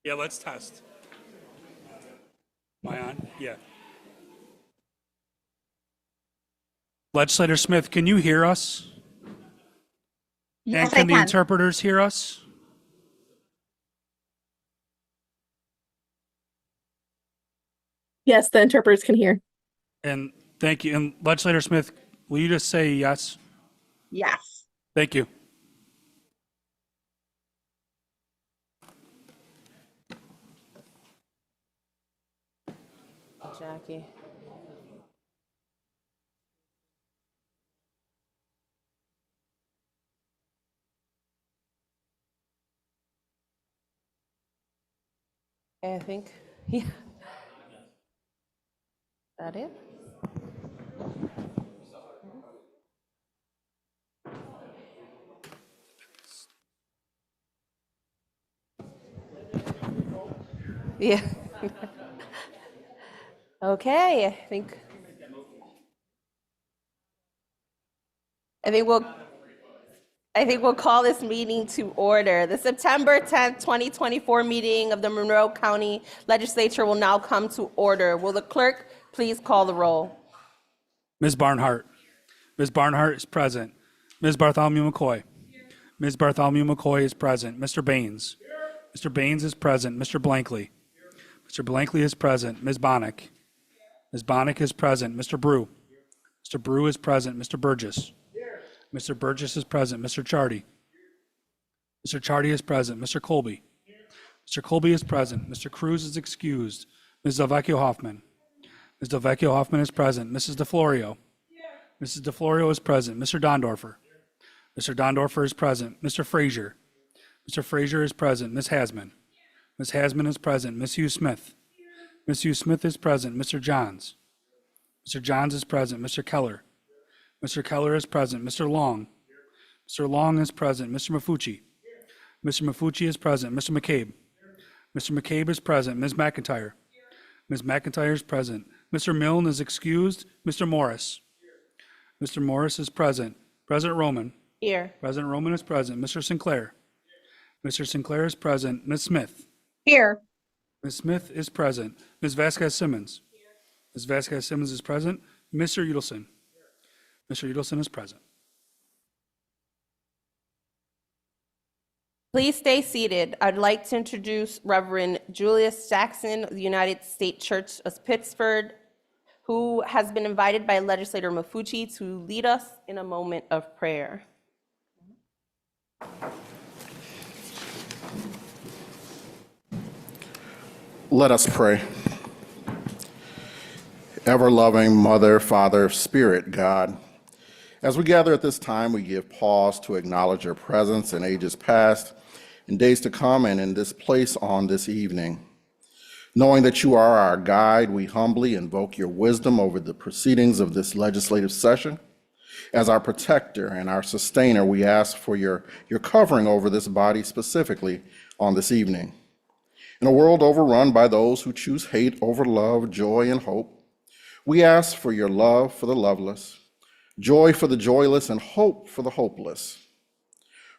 Yeah, let's test. Am I on? Yeah. Legislator Smith, can you hear us? Yes, And can I the can. interpreters hear us? Yes, the interpreters can hear. And thank you. And Legislator Smith, will you just say yes? Yes. Thank you. Jackie. I think, yeah. That it? Yeah. Okay, I think we'll call this meeting to order. The September 10th, 2024 meeting of the Monroe County Legislature will now come to order. Will the clerk please call the roll? Ms. Barnhart. Ms. Barnhart is present. Ms. Bartholomew McCoy. Ms. Bartholomew McCoy is present. Mr. Baines. Mr. Baines is present. Mr. Blankley. Mr. Blankley is present. Ms. Bonnick. Ms. Bonnick is present. Mr. Brew. Mr. Brew is present. Mr. Burgess. Mr. Burgess is present. Mr. Chardy. Mr. Chardy is present. Mr. Colby. Mr. Colby is present. Mr. Cruz is excused. Ms. Delvecchio Hoffman. Ms. Delvecchio Hoffman is present. Mrs. DeFlorio. Mrs. DeFlorio is present. Mr. Dondorfer. Mr. Dondorfer is present. Mr. Frazier. Mr. Frazier is present. Ms. Hasman. Ms. Hasman is present. Ms. Hugh Smith. Ms. Hugh Smith is present. Mr. Johns. Mr. Johns is present. Mr. Keller. Mr. Keller is present. Mr. Long. Mr. Long is present. Mr. Mafucci. Mr. Mafucci is present. Mr. McCabe. Mr. McCabe is present. Ms. McIntyre. Ms. McIntyre is present. Mr. Milne is excused. Mr. Morris. Mr. Morris is present. President Roman. Here. President Roman is present. Mr. Sinclair. Mr. Sinclair is present. Ms. Smith. Here. Ms. Smith is present. Ms. Vasquez Simmons. Ms. Vasquez Simmons is present. Mr. Udelson. Mr. Udelson is present. Please stay seated. I'd like to introduce Reverend Julius Jackson of the United States Church of Pittsburgh, who has been invited by Legislator Mafucci to lead us in a moment of prayer. Let us pray. Ever-loving Mother, Father, Spirit, God, as we gather at this time, we give pause to acknowledge your presence in ages past, in days to come, and in this place on this evening. Knowing that you are our guide, we humbly invoke your wisdom over the proceedings of this legislative session. As our protector and our sustainer, we ask for your covering over this body specifically on this evening. In a world overrun by those who choose hate over love, joy, and hope, we ask for your love for the loveless, joy for the joyless, and hope for the hopeless.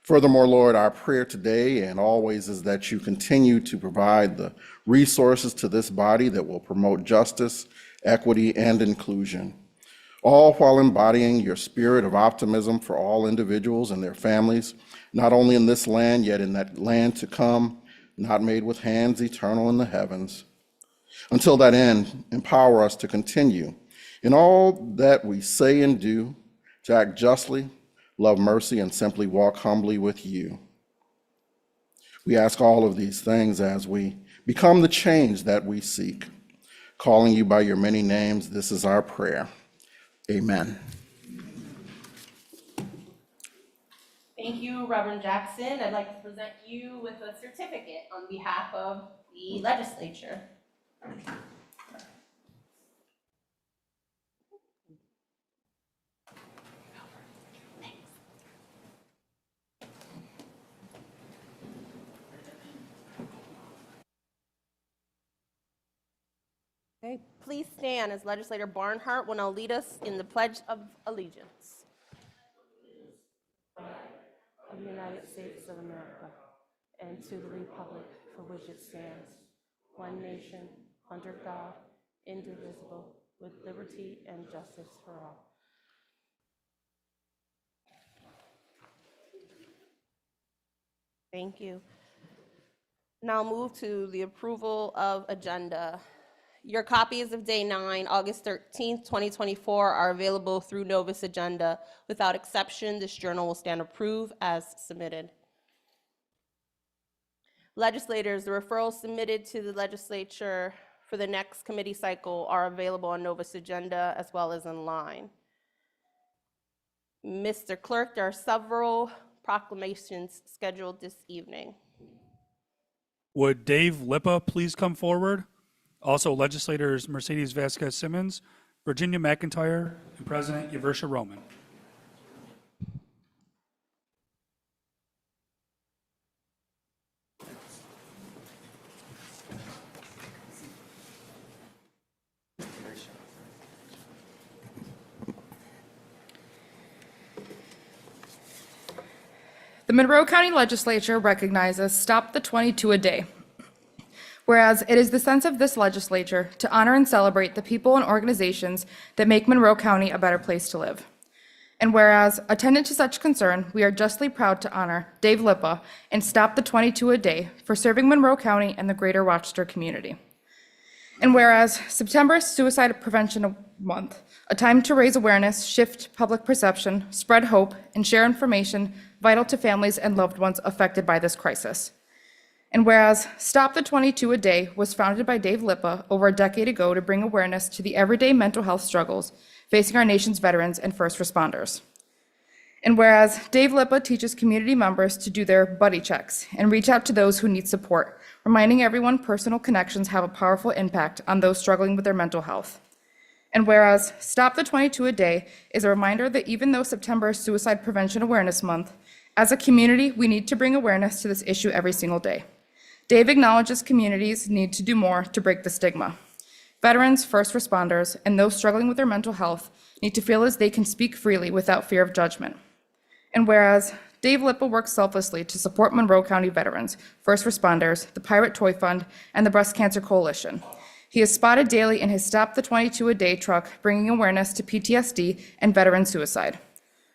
Furthermore, Lord, our prayer today and always is that you continue to provide the resources to this body that will promote justice, equity, and inclusion, all while embodying your spirit of optimism for all individuals and their families, not only in this land, yet in that land to come, not made with hands, eternal in the heavens. Until that end, empower us to continue in all that we say and do, to act justly, love mercy, and simply walk humbly with you. We ask all of these things as we become the change that we seek. Calling you by your many names, this is our prayer. Amen. Thank you, Reverend Jackson. I'd like to present you with a certificate on behalf of the legislature. Okay, please stand as Legislator Barnhart will now lead us in the Pledge of Allegiance. Of the United States of America and to the republic for which it stands, one nation, under God, indivisible, with liberty and justice for all. Thank you. Now move to the approval of agenda. Your copies of Day 9, August 13th, 2024 are available through Novus Agenda. Without exception, this journal will stand approved as submitted. Legislators, the referrals submitted to the legislature for the next committee cycle are available on Novus Agenda as well as online. Mr. Clerk, there are several proclamations scheduled this evening. Would Dave Lippa please come forward? Also, legislators Mercedes Vasquez Simmons, Virginia McIntyre, and President Yeversha Roman. The Monroe County Legislature recognizes Stop the 22 a Day. Whereas it is the sense of this legislature to honor and celebrate the people and organizations that make Monroe County a better place to live. And whereas, attendant to such concern, we are justly proud to honor Dave Lippa and Stop the 22 a Day for serving Monroe County and the greater Rochester community. And whereas September is Suicide Prevention Month, a time to raise awareness, shift public perception, spread hope, and share information vital to families and loved ones affected by this crisis. And whereas Stop the 22 a Day was founded by Dave Lippa over a decade ago to bring awareness to the everyday mental health struggles facing our nation's veterans and first responders. And whereas Dave Lippa teaches community members to do their buddy checks and reach out to those who need support, reminding everyone personal connections have a powerful impact on those struggling with their mental health. And whereas Stop the 22 a Day is a reminder that even though September is Suicide Prevention Awareness Month, as a community, we need to bring awareness to this issue every single day. Dave acknowledges communities need to do more to break the stigma. Veterans, first responders, and those struggling with their mental health need to feel as they can speak freely without fear of judgment. And whereas Dave Lippa works selflessly to support Monroe County veterans, first responders, the Pirate Toy Fund, and the Breast Cancer Coalition, he is spotted daily in his Stop the 22 a Day truck, bringing awareness to PTSD and veteran suicide.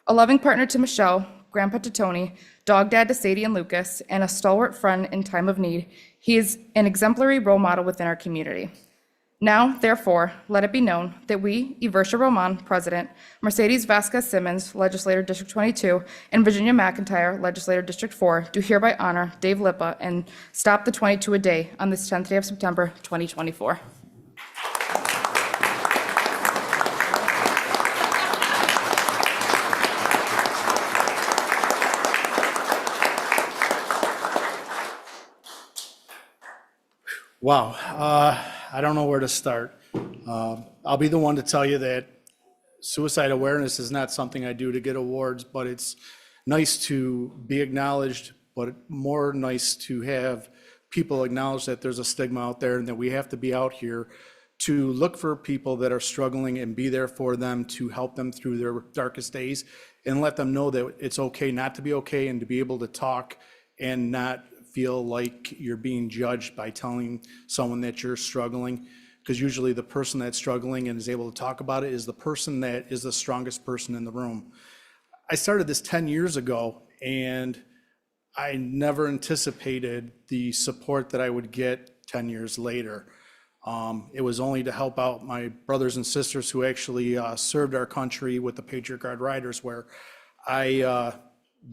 A loving partner to Michelle, grandpa to Tony, dog dad to Sadie and Lucas, and a stalwart friend in time of need, he is an exemplary role model within our community. Now, therefore, let it be known that we, Yeversha Roman, President, Mercedes Vasquez Simmons, Legislator District 22, and Virginia McIntyre, Legislator District 4, do hereby honor Dave Lippa and Stop the 22 a Day on this 10th day of September, 2024. Wow, I don't know where to start. I'll be the one to tell you that suicide awareness is not something I do to get awards, but it's nice to be acknowledged, but more nice to have people acknowledge that there's a stigma out there and that we have to be out here to look for people that are struggling and be there for them to help them through their darkest days and let them know that it's okay not to be okay and to be able to talk and not feel like you're being judged by telling someone that you're struggling, because usually the person that's struggling and is able to talk about it is the person that is the strongest person in the room. I started this 10 years ago, and I never anticipated the support that I would get 10 years later. It was only to help out my brothers and sisters who actually served our country with the Patriot Guard Riders, where I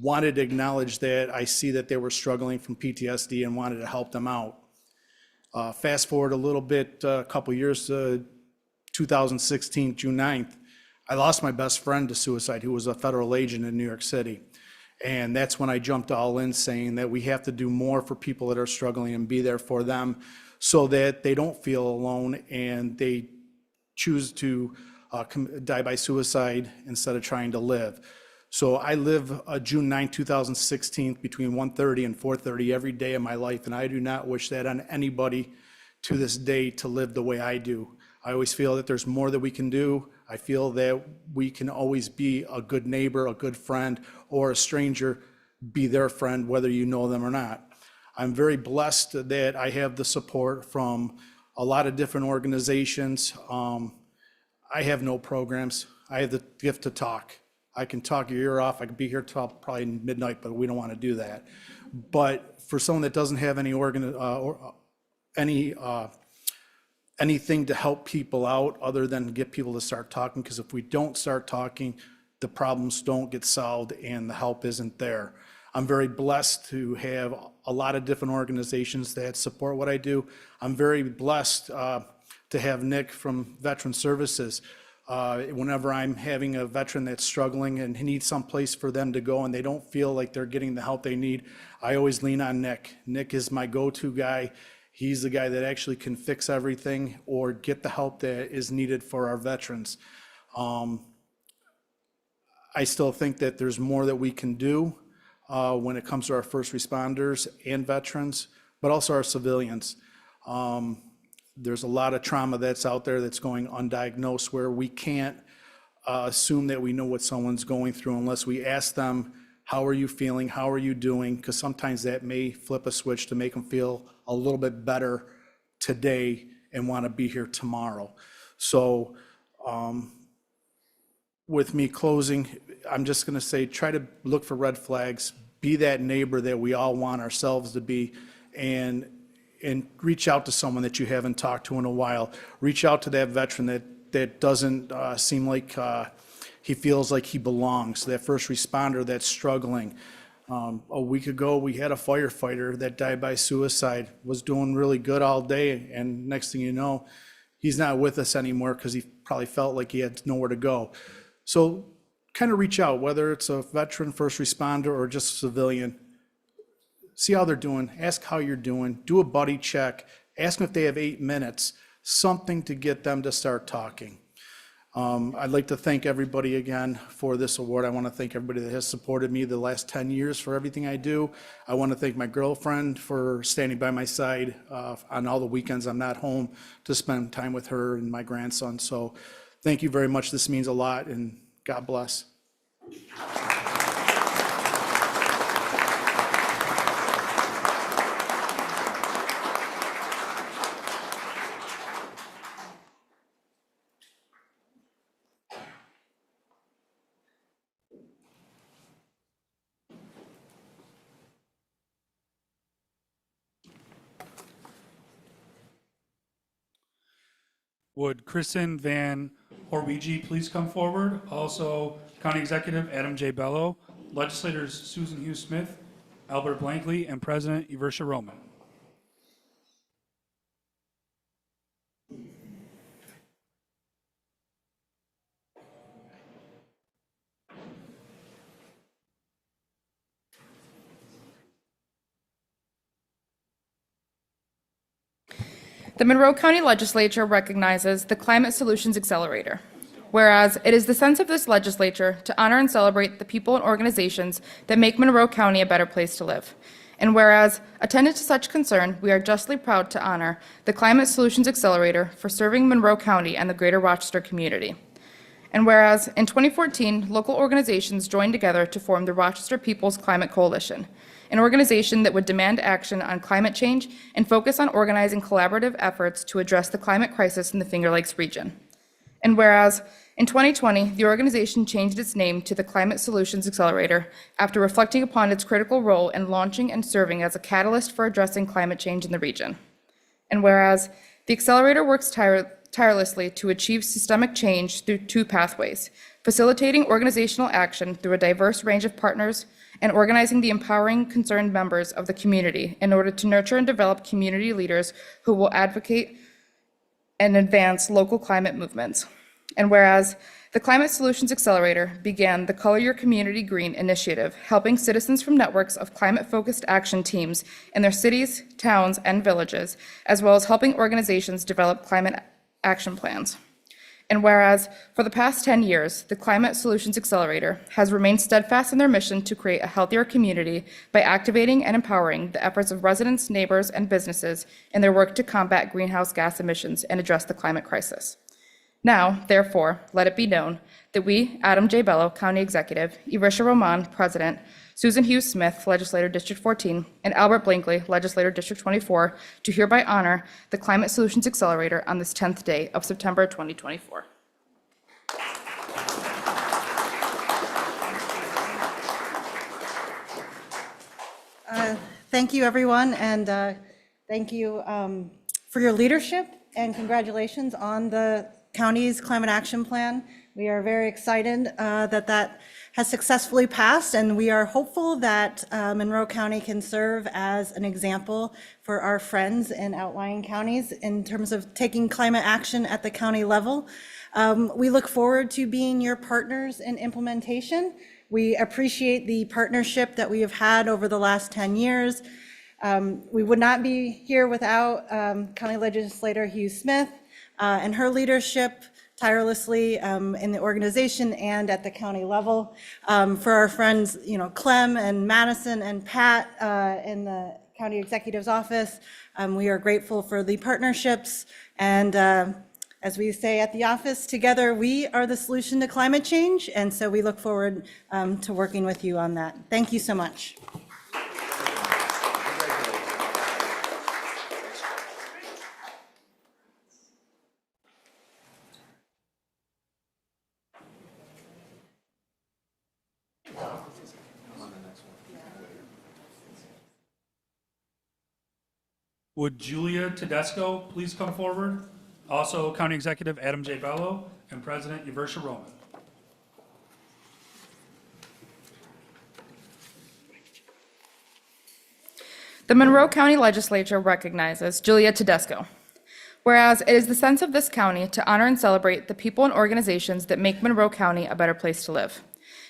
wanted to acknowledge that I see that they were struggling from PTSD and wanted to help them out. Fast forward a little bit, a couple years to 2016, June 9th, I lost my best friend to suicide, who was a federal agent in New York City. And that's when I jumped all in, saying that we have to do more for people that are struggling and be there for them so that they don't feel alone and they choose to die by suicide instead of trying to live. So I live June 9, 2016, between 1:30 and 4:30 every day of my life, and I do not wish that on anybody to this day to live the way I do. I always feel that there's more that we can do. I feel that we can always be a good neighbor, a good friend, or a stranger, be their friend, whether you know them or not. I'm very blessed that I have the support from a lot of different organizations. I have no programs. I have the gift to talk. I can talk your ear off. I could be here till probably midnight, but we don't want to do that. But for someone that doesn't have anything to help people out other than get people to start talking, because if we don't start talking, the problems don't get solved and the help isn't there. I'm very blessed to have a lot of different organizations that support what I do. I'm very blessed to have Nick from Veteran Services. Whenever I'm having a veteran that's struggling and he needs some place for them to go and they don't feel like they're getting the help they need, I always lean on Nick. Nick is my go-to guy. He's the guy that actually can fix everything or get the help that is needed for our veterans. I still think that there's more that we can do when it comes to our first responders and veterans, but also our civilians. There's a lot of trauma that's out there that's going undiagnosed, where we can't assume that we know what someone's going through unless we ask them, how are you feeling? How are you doing? Because sometimes that may flip a switch to make them feel a little bit better today and want to be here tomorrow. So with me closing, I'm just going to say, try to look for red flags, be that neighbor that we all want ourselves to be, and reach out to someone that you haven't talked to in a while. Reach out to that veteran that doesn't seem like he feels like he belongs, that first responder that's struggling. A week ago, we had a firefighter that died by suicide, was doing really good all day, and next thing you know, he's not with us anymore because he probably felt like he had nowhere to go. So kind of reach out, whether it's a veteran, first responder, or just a civilian. See how they're doing, ask how you're doing, do a buddy check, ask them if they have 8 minutes, something to get them to start talking. I'd like to thank everybody again for this award. I want to thank everybody that has supported me the last 10 years for everything I do. I want to thank my girlfriend for standing by my side on all the weekends I'm not home to spend time with her and my grandson. So thank you very much. This means a lot, and God bless. Would Kristen Van Horwege please come forward? Also, County Executive Adam J. Bello, Legislators Susan Hughes Smith, Albert Blankley, and President Eversha Roman. The Monroe County Legislature recognizes the Climate Solutions Accelerator. Whereas it is the sense of this legislature to honor and celebrate the people and organizations that make Monroe County a better place to live. And whereas, attendant to such concern, we are justly proud to honor the Climate Solutions Accelerator for serving Monroe County and the greater Rochester community. And whereas, in 2014, local organizations joined together to form the Rochester People's Climate Coalition, an organization that would demand action on climate change and focus on organizing collaborative efforts to address the climate crisis in the Finger Lakes region. And whereas, in 2020, the organization changed its name to the Climate Solutions Accelerator after reflecting upon its critical role in launching and serving as a catalyst for addressing climate change in the region. And whereas, the accelerator works tirelessly to achieve systemic change through 2 pathways: facilitating organizational action through a diverse range of partners and organizing the empowering concerned members of the community in order to nurture and develop community leaders who will advocate and advance local climate movements. And whereas the Climate Solutions Accelerator began the Color Your Community Green initiative, helping citizens from networks of climate-focused action teams in their cities, towns, and villages, as well as helping organizations develop climate action plans. And whereas, for the past 10 years, the Climate Solutions Accelerator has remained steadfast in their mission to create a healthier community by activating and empowering the efforts of residents, neighbors, and businesses in their work to combat greenhouse gas emissions and address the climate crisis. Now, therefore, let it be known that we, Adam J. Bello, County Executive, Iversha Roman, President, Susan Hughes Smith, Legislator District 14, and Albert Blankley, Legislator District 24, do hereby honor the Climate Solutions Accelerator on this 10th day of September 2024. Thank you, everyone, and thank you for your leadership, and congratulations on the county's climate action plan. We are very excited that has successfully passed, and we are hopeful that Monroe County can serve as an example for our friends in outlying counties in terms of taking climate action at the county level. We look forward to being your partners in implementation. We appreciate the partnership that we have had over the last 10 years. We would not be here without County Legislator Hughes Smith and her leadership tirelessly in the organization and at the county level. For our friends, Clem and Madison and Pat in the county executive's office, we are grateful for the partnerships. And as we say at the office, together we are the solution to climate change. And so we look forward to working with you on that. Thank you so much. Would Julia Tedesco please come forward? Also, County Executive Adam J. Bello and President Iversha Roman. The Monroe County Legislature recognizes Julia Tedesco. Whereas it is the sense of this county to honor and celebrate the people and organizations that make Monroe County a better place to live.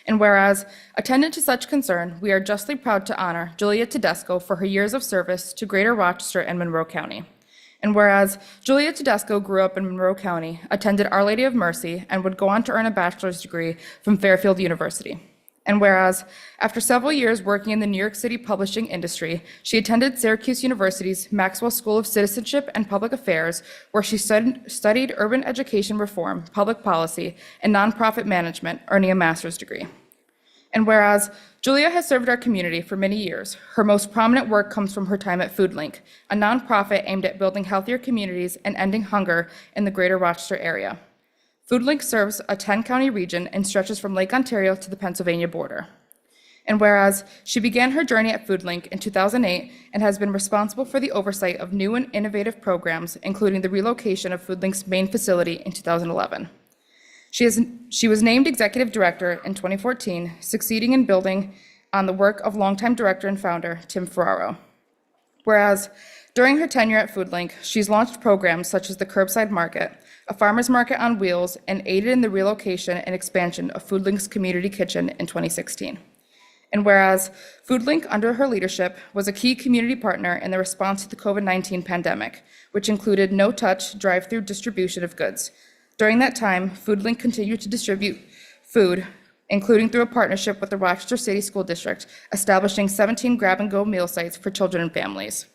And whereas, attendant to such concern, we are justly proud to honor Julia Tedesco for her years of service to Greater Rochester and Monroe County. And whereas Julia Tedesco grew up in Monroe County, attended Our Lady of Mercy, and would go on to earn a bachelor's degree from Fairfield University. And whereas, after several years working in the New York City publishing industry, she attended Syracuse University's Maxwell School of Citizenship and Public Affairs, where she studied urban education reform, public policy, and nonprofit management, earning a master's degree. And whereas Julia has served our community for many years, her most prominent work comes from her time at FoodLink, a nonprofit aimed at building healthier communities and ending hunger in the Greater Rochester area. FoodLink serves a 10-county region and stretches from Lake Ontario to the Pennsylvania border. And whereas she began her journey at FoodLink in 2008 and has been responsible for the oversight of new and innovative programs, including the relocation of FoodLink's main facility in 2011. She was named executive director in 2014, succeeding in building on the work of longtime director and founder Tim Ferraro. Whereas during her tenure at FoodLink, she's launched programs such as the Curbside Market, a farmer's market on wheels, and aided in the relocation and expansion of FoodLink's community kitchen in 2016. And whereas FoodLink, under her leadership, was a key community partner in the response to the COVID-19 pandemic, which included no-touch drive-through distribution of goods. During that time, FoodLink continued to distribute food, including through a partnership with the Rochester City School District, establishing 17 grab-and-go meal sites for children and families.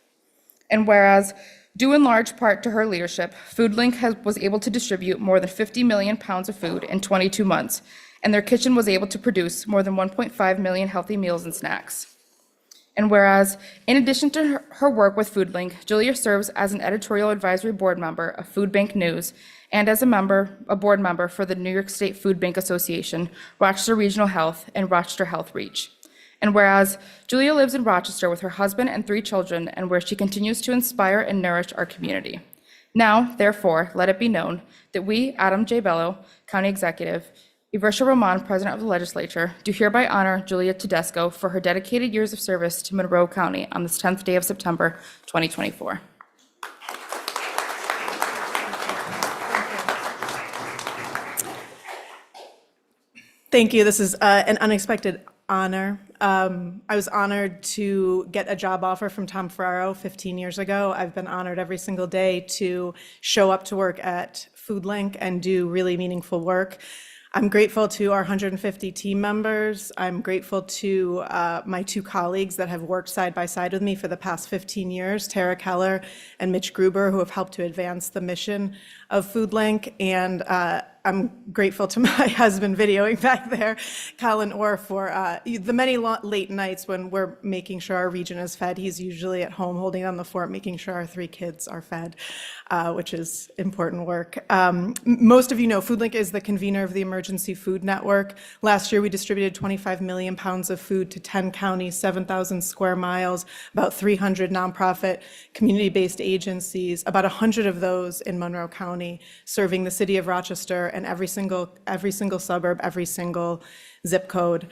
And whereas, due in large part to her leadership, FoodLink was able to distribute more than 50 million pounds of food in 22 months, and their kitchen was able to produce more than 1.5 million healthy meals and snacks. And whereas, in addition to her work with FoodLink, Julia serves as an editorial advisory board member of Food Bank News and as a board member for the New York State Food Bank Association, Rochester Regional Health, and Rochester Health Reach. And whereas Julia lives in Rochester with her husband and 3 children, and where she continues to inspire and nourish our community. Now, therefore, let it be known that we, Adam J. Bello, County Executive, Iversha Roman, President of the Legislature, do hereby honor Julia Tedesco for her dedicated years of service to Monroe County on this 10th day of September, 2024. Thank you. This is an unexpected honor. I was honored to get a job offer from Tom Ferraro 15 years ago. I've been honored every single day to show up to work at FoodLink and do really meaningful work. I'm grateful to our 150 team members. I'm grateful to my 2 colleagues that have worked side by side with me for the past 15 years, Tara Keller and Mitch Gruber, who have helped to advance the mission of FoodLink. And I'm grateful to my husband videoing back there, Colin Orr, for the many late nights when we're making sure our region is fed. He's usually at home holding on the fort, making sure our 3 kids are fed, which is important work. Most of you know FoodLink is the convener of the Emergency Food Network. Last year, we distributed 25 million pounds of food to 10 counties, 7,000 square miles, about 300 nonprofit community-based agencies, about 100 of those in Monroe County, serving the city of Rochester and every single suburb, every single zip code.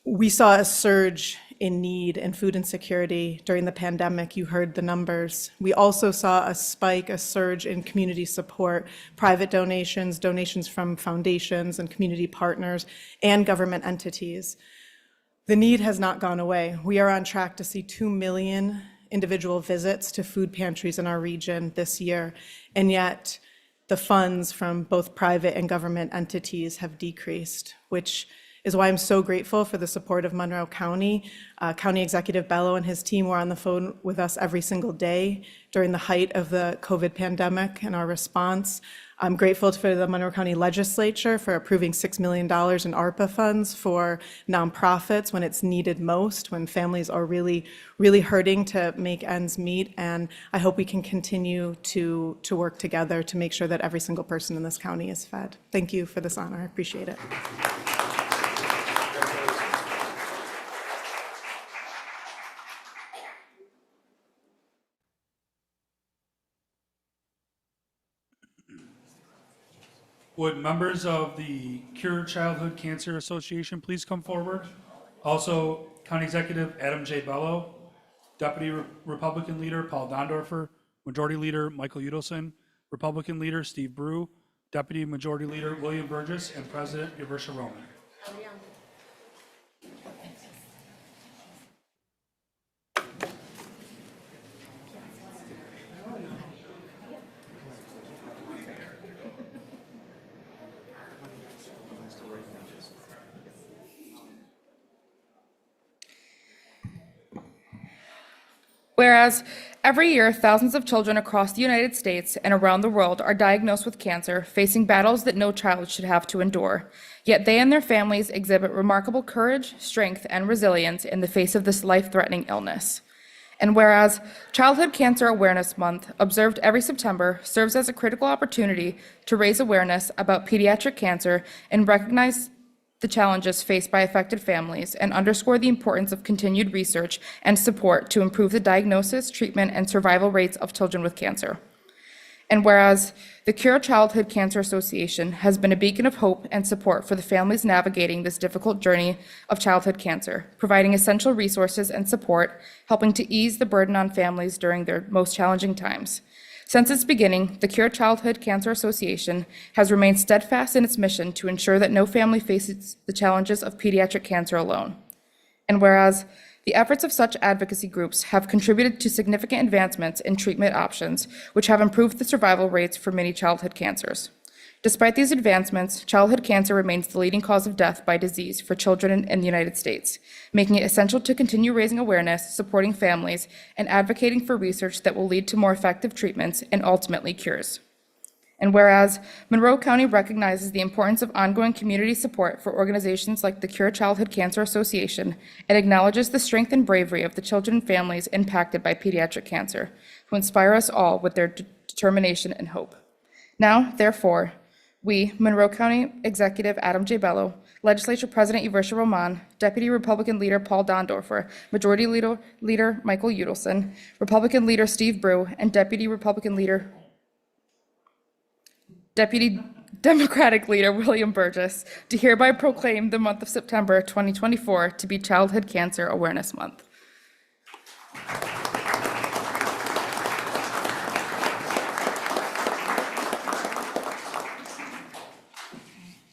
We saw a surge in need and food insecurity during the pandemic. You heard the numbers. We also saw a spike, a surge in community support, private donations, donations from foundations and community partners and government entities. The need has not gone away. We are on track to see 2 million individual visits to food pantries in our region this year, and yet the funds from both private and government entities have decreased, which is why I'm so grateful for the support of Monroe County. County Executive Bello and his team were on the phone with us every single day during the height of the COVID pandemic and our response. I'm grateful for the Monroe County Legislature for approving $6 million in ARPA funds for nonprofits when it's needed most, when families are really, really hurting to make ends meet. And I hope we can continue to work together to make sure that every single person in this county is fed. Thank you for this honor. I appreciate it. Would members of the Cure Childhood Cancer Association please come forward? Also, County Executive Adam J. Bello, Deputy Republican Leader Paul Dondorfer, Majority Leader Michael Udelson, Republican Leader Steve Brew, Deputy Majority Leader William Burgess, and President Yversha Roman. Whereas every year, thousands of children across the United States and around the world are diagnosed with cancer, facing battles that no child should have to endure. Yet they and their families exhibit remarkable courage, strength, and resilience in the face of this life-threatening illness. And whereas Childhood Cancer Awareness Month, observed every September, serves as a critical opportunity to raise awareness about pediatric cancer and recognize the challenges faced by affected families and underscore the importance of continued research and support to improve the diagnosis, treatment, and survival rates of children with cancer. And whereas the Cure Childhood Cancer Association has been a beacon of hope and support for the families navigating this difficult journey of childhood cancer, providing essential resources and support, helping to ease the burden on families during their most challenging times. Since its beginning, the Cure Childhood Cancer Association has remained steadfast in its mission to ensure that no family faces the challenges of pediatric cancer alone. And whereas the efforts of such advocacy groups have contributed to significant advancements in treatment options, which have improved the survival rates for many childhood cancers. Despite these advancements, childhood cancer remains the leading cause of death by disease for children in the United States, making it essential to continue raising awareness, supporting families, and advocating for research that will lead to more effective treatments and ultimately cures. And whereas Monroe County recognizes the importance of ongoing community support for organizations like the Cure Childhood Cancer Association, it acknowledges the strength and bravery of the children and families impacted by pediatric cancer, who inspire us all with their determination and hope. Now, therefore, we, Monroe County Executive Adam J. Bello, Legislature President Yversha Roman, Deputy Republican Leader Paul Dondorfer, Majority Leader Michael Udelson, Republican Leader Steve Brew, and Deputy Democratic Leader William Burgess, do hereby proclaim the month of September 2024 to be Childhood Cancer Awareness Month.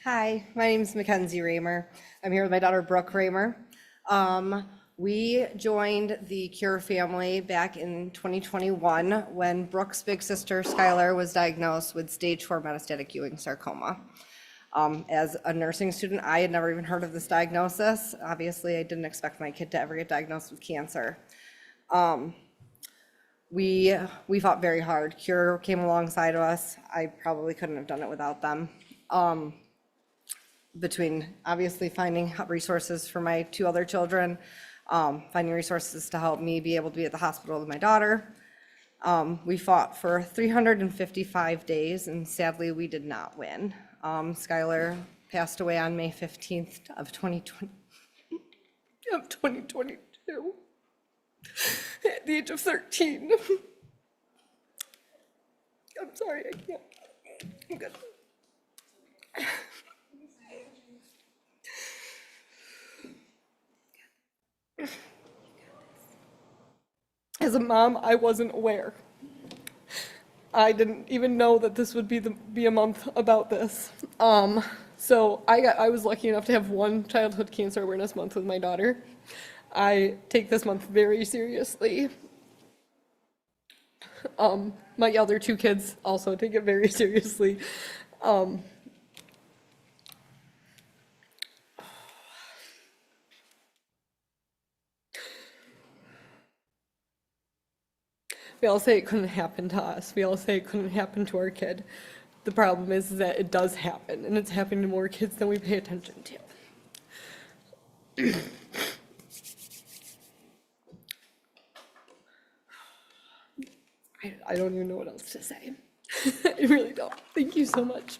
Hi, my name is Mackenzie Raymer. I'm here with my daughter Brooke Raymer. We joined the Cure family back in 2021 when Brooke's big sister Skylar was diagnosed with stage 4 metastatic Ewing sarcoma. As a nursing student, I had never even heard of this diagnosis. Obviously, I didn't expect my kid to ever get diagnosed with cancer. We fought very hard. Cure came alongside of us. I probably couldn't have done it without them. Between obviously finding resources for my 2 other children, finding resources to help me be able to be at the hospital with my daughter. We fought for 355 days, and sadly, we did not win. Skylar passed away on May 15th of 2022 at the age of 13. I'm sorry, I can't. I'm good. As a mom, I wasn't aware. I didn't even know that this would be a month about this. So I was lucky enough to have one Childhood Cancer Awareness Month with my daughter. I take this month very seriously. My other 2 kids also take it very seriously. We all say it couldn't happen to us. We all say it couldn't happen to our kid. The problem is that it does happen, and it's happening to more kids than we pay attention to. I don't even know what else to say. I really don't. Thank you so much.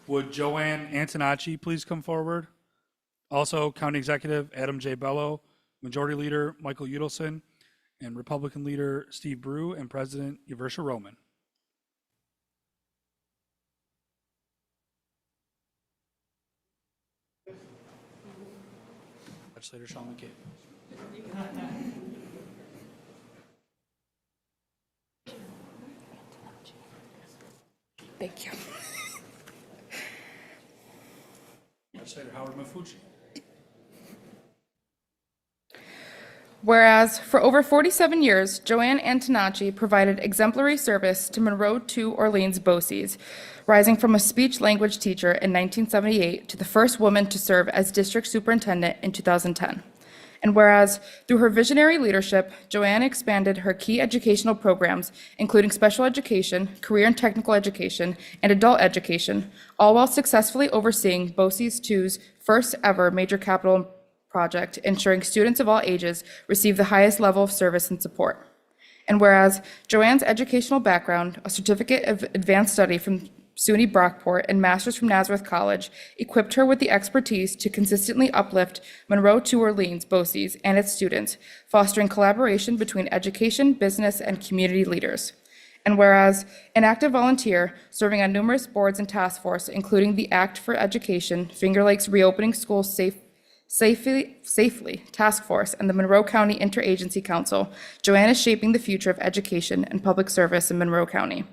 Would Joanne Antonacci please come forward? Also, County Executive Adam J. Bello, Majority Leader Michael Udelson, and Republican Leader Steve Brew, and President Yaversha Roman. Legislator Sean McCabe. Thank you. Legislator Howard Mafucci. Whereas for over 47 years, Joanne Antonacci provided exemplary service to Monroe II Orleans BOCES, rising from a speech language teacher in 1978 to the first woman to serve as district superintendent in 2010. And whereas through her visionary leadership, Joanne expanded her key educational programs, including special education, career and technical education, and adult education, all while successfully overseeing BOCES II's first ever major capital project, ensuring students of all ages receive the highest level of service and support. And whereas Joanne's educational background, a certificate of advanced study from SUNY Brockport and master's from Nazareth College, equipped her with the expertise to consistently uplift Monroe II Orleans BOCES and its students, fostering collaboration between education, business, and community leaders. And whereas an active volunteer serving on numerous boards and task force, including the Act for Education, Finger Lakes Reopening Schools Safely Task Force, and the Monroe County Interagency Council, Joanne is shaping the future of education and public service in Monroe County.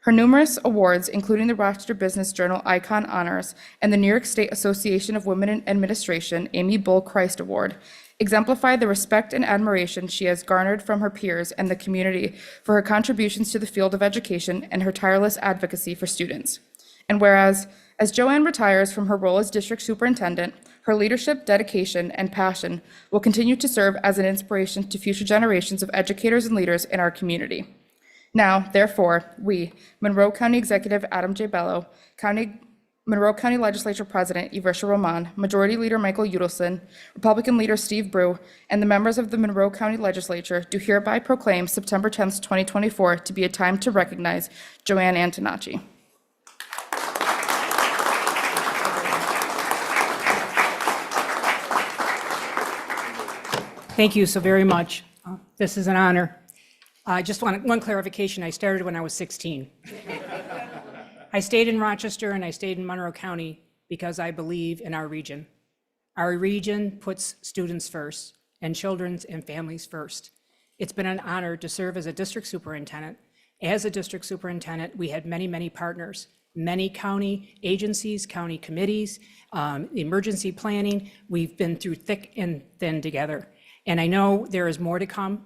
Her numerous awards, including the Rochester Business Journal Icon Honors and the New York State Association of Women in Administration Amy Bull Christ Award, exemplify the respect and admiration she has garnered from her peers and the community for her contributions to the field of education and her tireless advocacy for students. And whereas, as Joanne retires from her role as district superintendent, her leadership, dedication, and passion will continue to serve as an inspiration to future generations of educators and leaders in our community. Now, therefore, we, Monroe County Executive Adam J. Bello, County Monroe County Legislature President Iversha Roman, Majority Leader Michael Udelson, Republican Leader Steve Brew, and the members of the Monroe County Legislature do hereby proclaim September 10th, 2024 to be a time to recognize Joanne Antonacci. Thank you so very much. This is an honor. I just want one clarification. I started when I was 16. I stayed in Rochester and I stayed in Monroe County because I believe in our region. Our region puts students first and children's and families first. It's been an honor to serve as a district superintendent. As a district superintendent, we had many, many partners, many county agencies, county committees, emergency planning. We've been through thick and thin together. And I know there is more to come.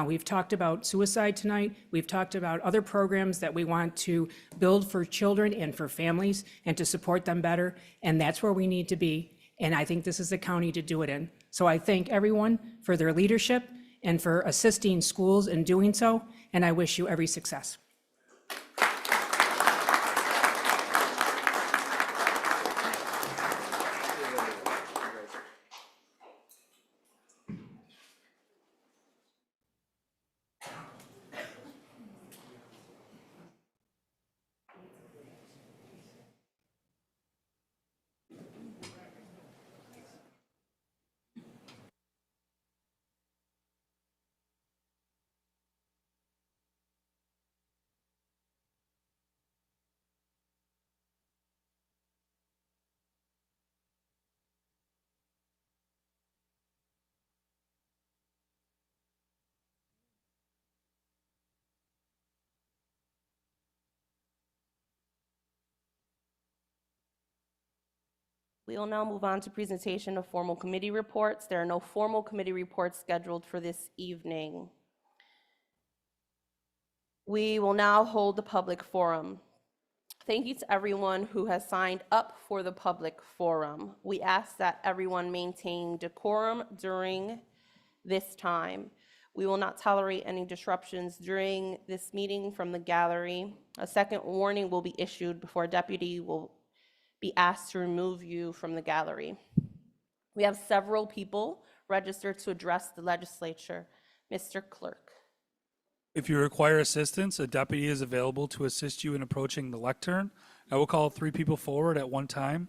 We've talked about suicide tonight. We've talked about other programs that we want to build for children and for families and to support them better. And that's where we need to be. And I think this is the county to do it in. So I thank everyone for their leadership and for assisting schools in doing so. And I wish you every success. We will now move on to presentation of formal committee reports. There are no formal committee reports scheduled for this evening. We will now hold the public forum. Thank you to everyone who has signed up for the public forum. We ask that everyone maintain decorum during this time. We will not tolerate any disruptions during this meeting from the gallery. A second warning will be issued before a deputy will be asked to remove you from the gallery. We have several people registered to address the legislature. Mr. Clerk. If you require assistance, a deputy is available to assist you in approaching the lectern. I will call 3 people forward at one time.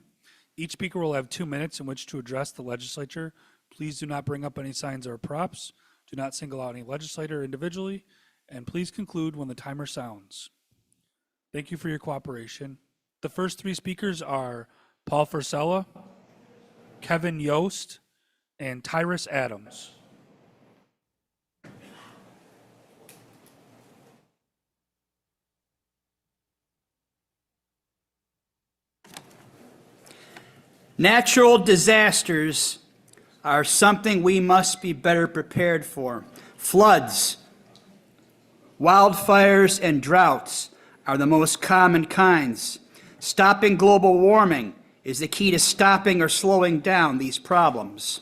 Each speaker will have 2 minutes in which to address the legislature. Please do not bring up any signs or props. Do not single out any legislator individually, and please conclude when the timer sounds. Thank you for your cooperation. The first 3 speakers are Paul Frisella, Kevin Yost, and Tyrus Adams. Natural disasters are something we must be better prepared for. Floods, wildfires, and droughts are the most common kinds. Stopping global warming is the key to stopping or slowing down these problems.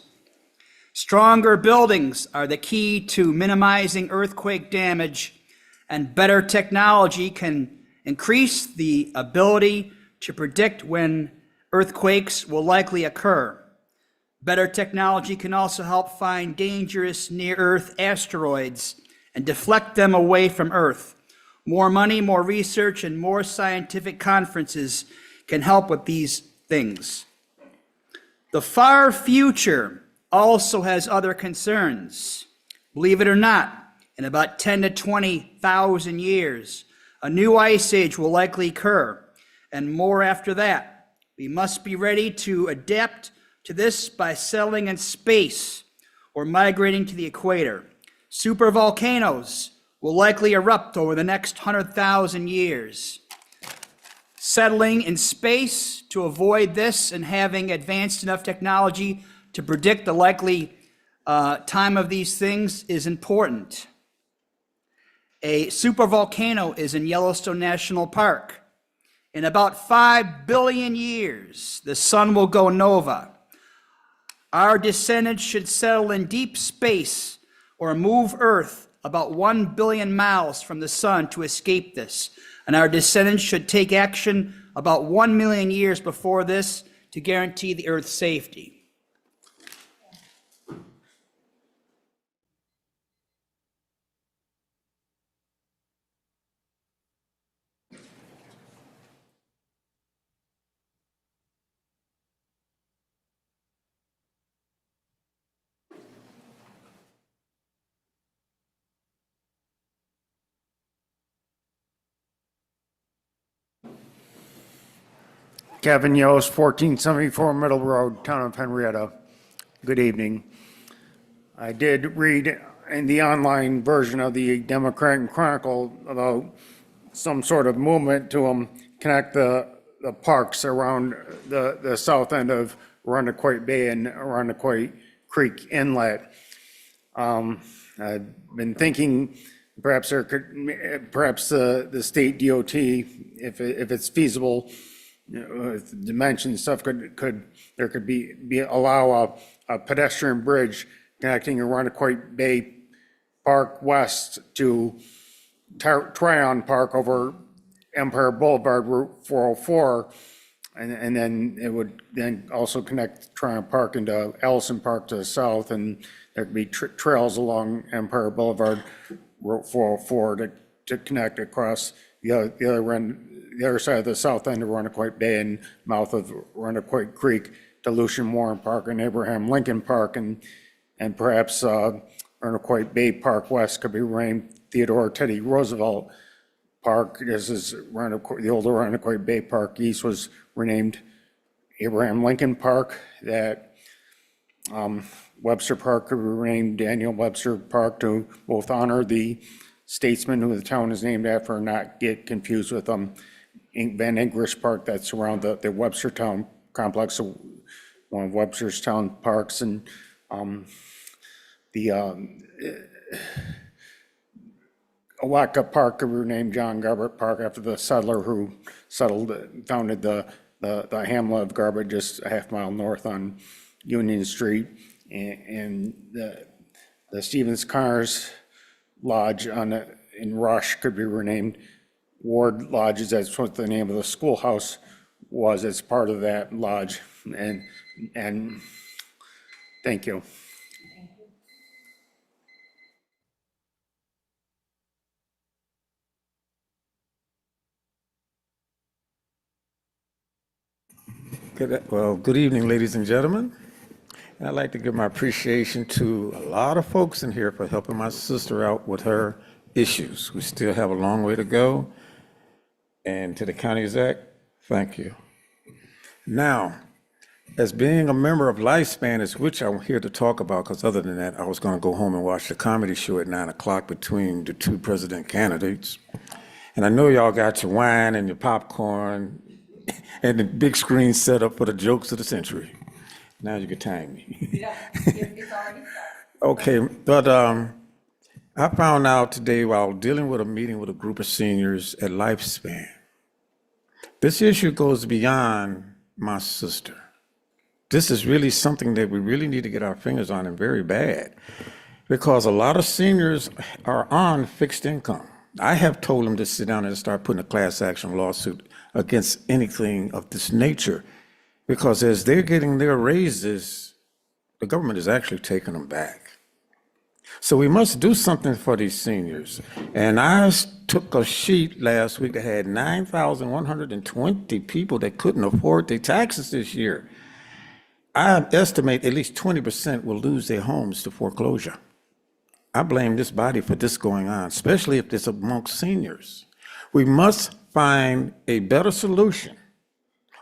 Stronger buildings are the key to minimizing earthquake damage, and better technology can increase the ability to predict when earthquakes will likely occur. Better technology can also help find dangerous near-Earth asteroids and deflect them away from Earth. More money, more research, and more scientific conferences can help with these things. The far future also has other concerns. Believe it or not, in about 10 to 20,000 years, a new ice age will likely occur, and more after that. We must be ready to adapt to this by settling in space or migrating to the equator. Supervolcanoes will likely erupt over the next 100,000 years. Settling in space to avoid this and having advanced enough technology to predict the likely time of these things is important. A supervolcano is in Yellowstone National Park. In about 5 billion years, the sun will go nova. Our descendants should settle in deep space or move Earth about 1 billion miles from the sun to escape this. And our descendants should take action about 1 million years before this to guarantee the Earth's safety. Kevin Yost, 1474 Middle Road, Town of Henrietta. Good evening. I did read in the online version of the Democratic Chronicle about some sort of movement to connect the parks around the south end of Arundequoit Bay and Arundequoit Creek Inlet. I've been thinking perhaps the state DOT, if it's feasible, with dimension stuff, there could be allow a pedestrian bridge connecting Arundequoit Bay Park West to Tryon Park over Empire Boulevard, Route 404, and then it would then also connect Tryon Park into Ellison Park to the south, and there could be trails along Empire Boulevard, Route 404 to connect across the other side of the south end of Arundequoit Bay and mouth of Arundequoit Creek to Lucian Warren Park and Abraham Lincoln Park, and perhaps Arundequoit Bay Park West could be renamed Theodore Teddy Roosevelt Park. This is the old Arundequoit Bay Park East was renamed Abraham Lincoln Park. That Webster Park could be renamed Daniel Webster Park to both honor the statesman who the town is named after and not get confused with Van English Park that's around the Webster Town complex, one of Webster's town parks, and the Awaka Park could be renamed John Garbett Park after the settler who founded the hamlet of Garbett just a half mile north on Union Street, and the Stevens Cars Lodge in Rush could be renamed Ward Lodges. That's what the name of the schoolhouse was as part of that lodge. And thank you. Good evening, ladies and gentlemen. And I'd like to give my appreciation to a lot of folks in here for helping my sister out with her issues. We still have a long way to go. And to the county exec, thank you. Now, as being a member of Lifespan, is which I'm here to talk about, because other than that, I was going to go home and watch the comedy show at 9 o'clock between the two president candidates. And I know y'all got your wine and your popcorn and the big screen set up for the jokes of the century. Now you can time me. Yeah, it's already started. Okay, but I found out today while dealing with a meeting with a group of seniors at Lifespan, this issue goes beyond my sister. This is really something that we really need to get our fingers on, and very bad, because a lot of seniors are on fixed income. I have told them to sit down and start putting a class action lawsuit against anything of this nature, because as they're getting their raises, the government is actually taking them back. So we must do something for these seniors. And I took a sheet last week that had 9,120 people that couldn't afford their taxes this year. I estimate at least 20% will lose their homes to foreclosure. I blame this body for this going on, especially if it's amongst seniors. We must find a better solution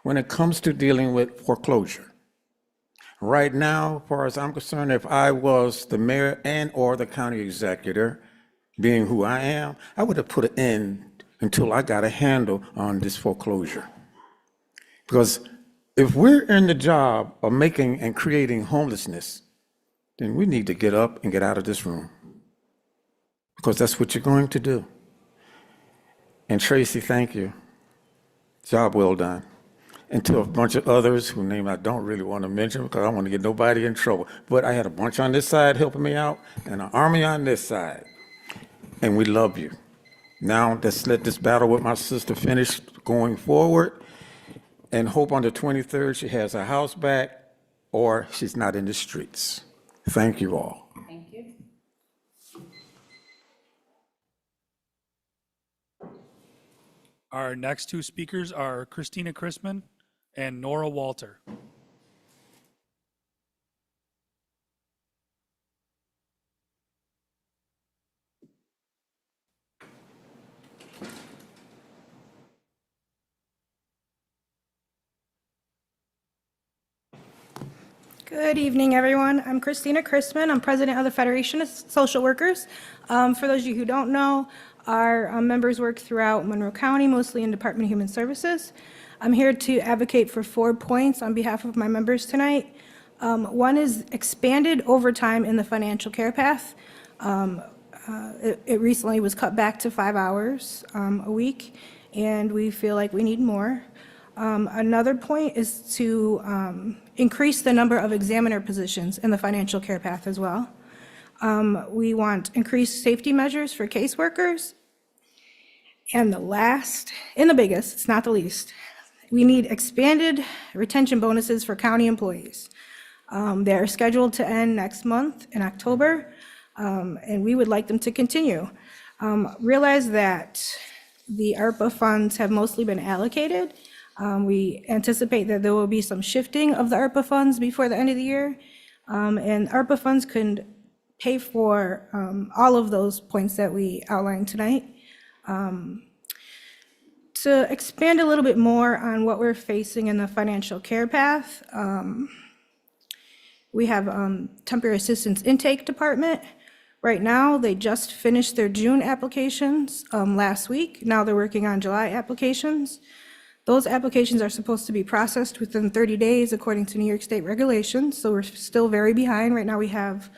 when it comes to dealing with foreclosure. Right now, as far as I'm concerned, if I was the mayor and or the county executive, being who I am, I would have put an end until I got a handle on this foreclosure. Because if we're in the job of making and creating homelessness, then we need to get up and get out of this room, because that's what you're going to do. And Tracy, thank you. Job well done. And to a bunch of others whose name I don't really want to mention because I don't want to get nobody in trouble. But I had a bunch on this side helping me out and an army on this side. And we love you. Now let's let this battle with my sister finish going forward. and hope on the 23rd she has her house back or she's not in the streets. Thank you all. Thank you. Our next two speakers are Christina Chrisman and Nora Walter. Good evening, everyone. I'm Christina Chrisman. I'm president of the Federation of Social Workers. For those of you who don't know, our members work throughout Monroe County, mostly in Department of Human Services. I'm here to advocate for 4 points on behalf of my members tonight. One is expanded overtime in the financial care path. It recently was cut back to 5 hours a week, and we feel like we need more. Another point is to increase the number of examiner positions in the financial care path as well. We want increased safety measures for caseworkers. And the last, and the biggest, it's not the least, we need expanded retention bonuses for county employees. They are scheduled to end next month in October, and we would like them to continue. Realize that the ARPA funds have mostly been allocated. We anticipate that there will be some shifting of the ARPA funds before the end of the year, and ARPA funds can pay for all of those points that we outlined tonight. To expand a little bit more on what we're facing in the financial care path, we have temporary assistance intake department. Right now, they just finished their June applications last week. Now they're working on July applications. Those applications are supposed to be processed within 30 days according to New York State regulations, so we're still very behind. Right now we have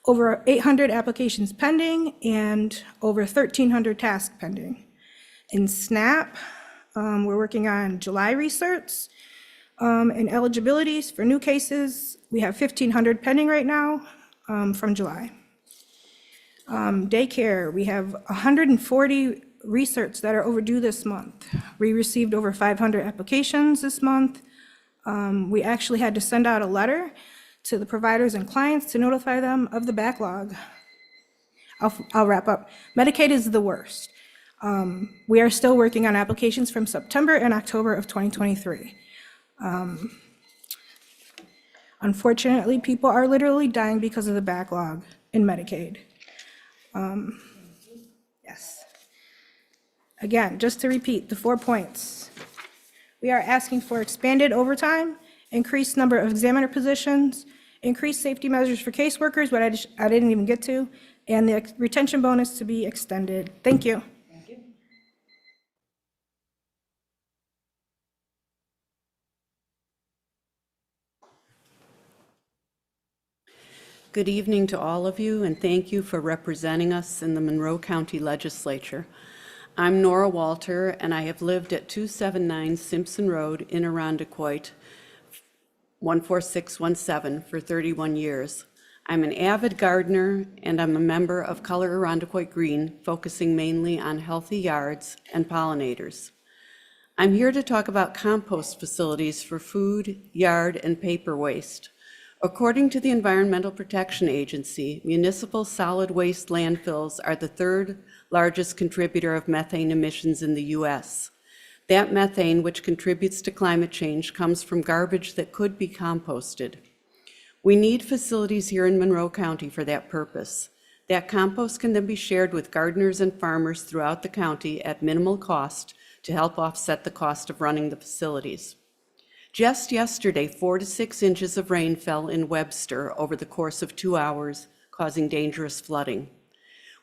over 800 applications pending and over 1,300 tasks pending. In SNAP, we're working on July research and eligibilities for new cases. We have 1,500 pending right now from July. Daycare, we have 140 research that are overdue this month. We received over 500 applications this month. We actually had to send out a letter to the providers and clients to notify them of the backlog. I'll wrap up. Medicaid is the worst. We are still working on applications from September and October of 2023. Unfortunately, people are literally dying because of the backlog in Medicaid. Yes. Again, just to repeat the 4 points. We are asking for expanded overtime, increased number of examiner positions, increased safety measures for caseworkers, what I didn't even get to, and the retention bonus to be extended. Thank you. Good evening to all of you, and thank you for representing us in the Monroe County Legislature. I'm Nora Walter, and I have lived at 279 Simpson Road in Irondequoit, 14617, for 31 years. I'm an avid gardener, and I'm a member of Color Irondequoit Green, focusing mainly on healthy yards and pollinators. I'm here to talk about compost facilities for food, yard, and paper waste. According to the Environmental Protection Agency, municipal solid waste landfills are the third largest contributor of methane emissions in the U.S. That methane, which contributes to climate change, comes from garbage that could be composted. We need facilities here in Monroe County for that purpose. That compost can then be shared with gardeners and farmers throughout the county at minimal cost to help offset the cost of running the facilities. Just yesterday, 4 to 6 inches of rain fell in Webster over the course of 2 hours, causing dangerous flooding.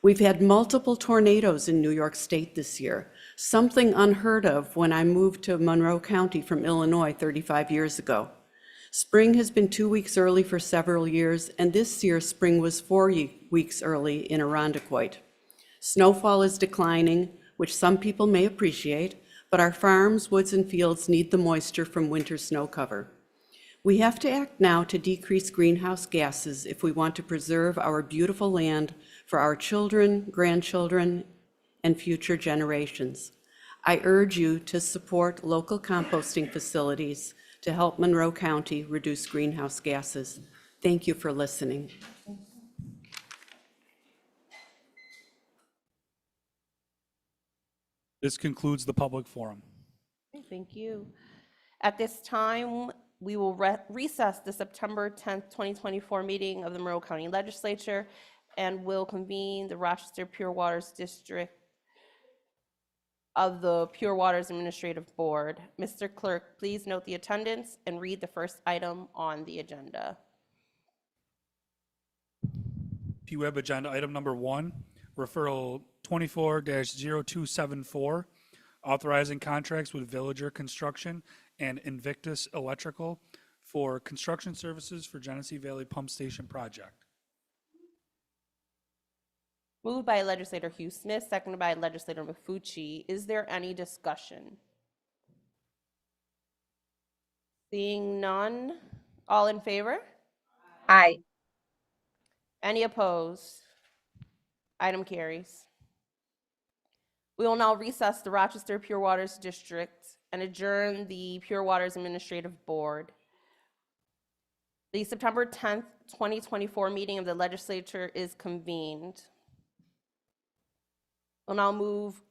We've had multiple tornadoes in New York State this year, something unheard of when I moved to Monroe County from Illinois 35 years ago. Spring has been 2 weeks early for several years, and this year spring was 4 weeks early in Irondequoit. Snowfall is declining, which some people may appreciate, but our farms, woods, and fields need the moisture from winter snow cover. We have to act now to decrease greenhouse gases if we want to preserve our beautiful land for our children, grandchildren, and future generations. I urge you to support local composting facilities to help Monroe County reduce greenhouse gases. Thank you for listening. This concludes the public forum. Thank you. At this time, we will recess the September 10th, 2024 meeting of the Monroe County Legislature and will convene the Rochester Pure Waters District of the Pure Waters Administrative Board. Mr. Clerk, please note the attendance and read the first item on the agenda. PWeb agenda item number 1, referral 24-0274, authorizing contracts with Villager Construction and Invictus Electrical for construction services for Genesee Valley Pump Station project. Moved by Legislator Hugh Smith, seconded by Legislator Mafucci. Is there any discussion? Seeing none, all in favor? Aye. Any opposed? Item carries. We will now recess the Rochester Pure Waters District and adjourn the Pure Waters Administrative Board. The September 10th, 2024 meeting of the legislature is convened. We'll now move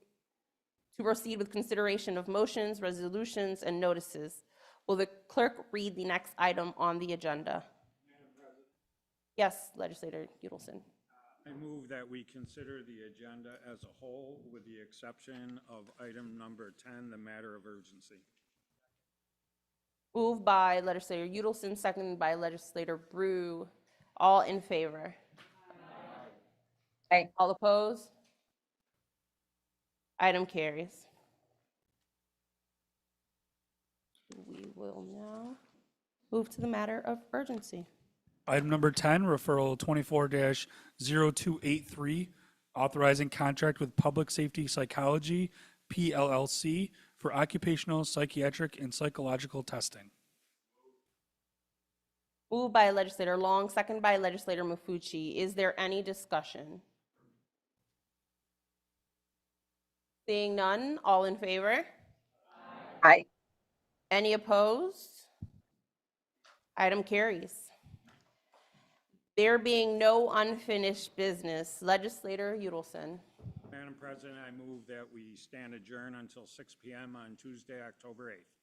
to proceed with consideration of motions, resolutions, and notices. Will the clerk read the next item on the agenda? Yes, Legislator Udelson. I move that we consider the agenda as a whole with the exception of item number 10, the matter of urgency. Moved by Legislator Udelson, seconded by Legislator Brew. All in favor? Aye. All opposed? Item carries. We will now move to the matter of urgency. Item number 10, referral 24-0283, authorizing contract with Public Safety Psychology, PLLC, for occupational, psychiatric, and psychological testing. Moved by Legislator Long, seconded by Legislator Mafucci. Is there any discussion? Seeing none, all in favor? Aye. Any opposed? Item carries. There being no unfinished business, Legislator Udelson. Madam President, I move that we stand adjourned until 6 p.m. on Tuesday, October 8th.